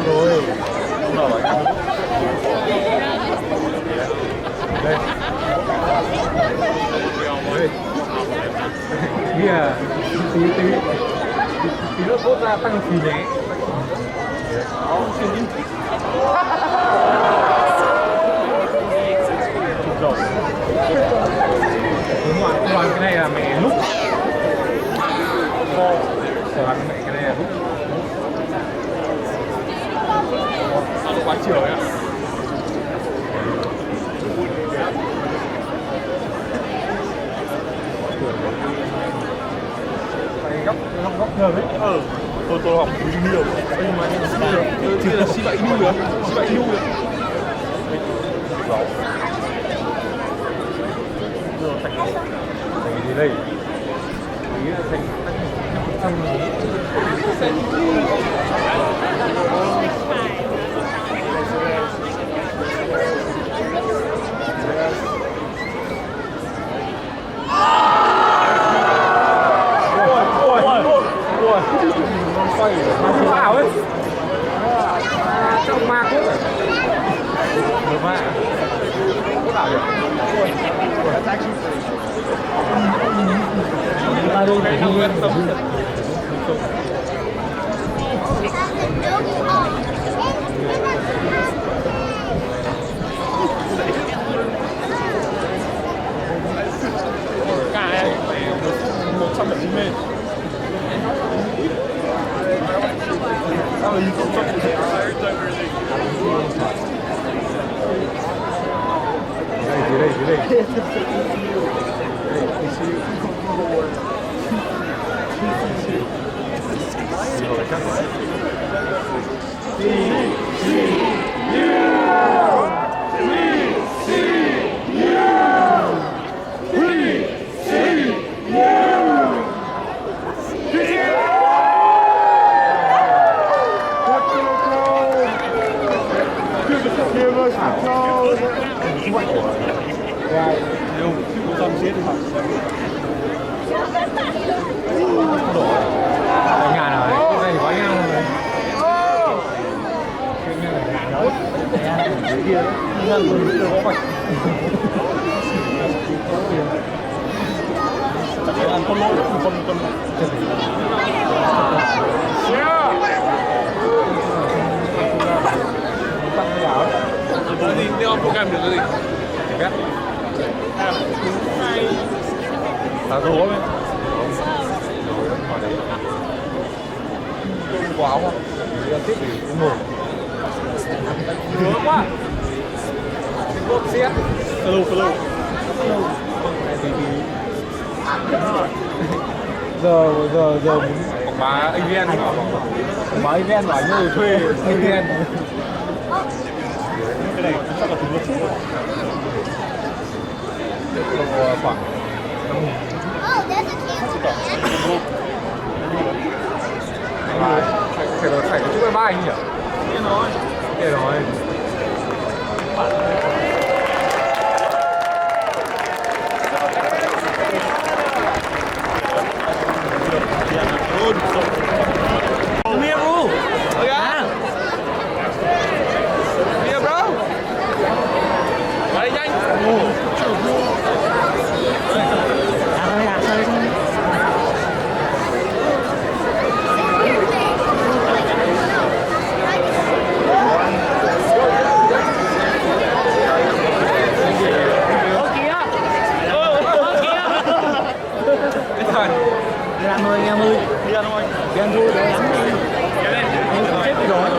Rồi rồi. Đây. Kìa, tí nữa cốt ra tăng phì nhé. Chụp rồi. Ngoài cái này là mẹ lúc. Còn mẹ cái này là lúc. Sao nó quá chiều ấy ạ? Góc thường ấy. Tôi học nhiều. Nhưng mà chỉ là si bậy nu được. Si bậy nu được. Rồi thành gì đây? Ý là thành trong quay nó vào ấy trong ma cốt được mà có đảo được ta đây phải đi tâm cài 170 m. Sao mà không cho đây dưới đây program được cái gì? Biết. Tao đố đấy. Có áo không? Đi tiếp thì cũng ngủ. Ngứa quá. Bốp xe. Hello. Giờ quảng bá event quảng bá event bảo như thuê event. Cái này chắc là từ lúc trước khoảng phải chúc em ba anh nhỉ? Thế rồi. Come here, bro. Oh yeah. Here, bro. Đây nhanh. Đi ăn thôi anh em ơi. Đi ăn thôi. Đi ăn thôi. Đấy lắm. Chết rồi.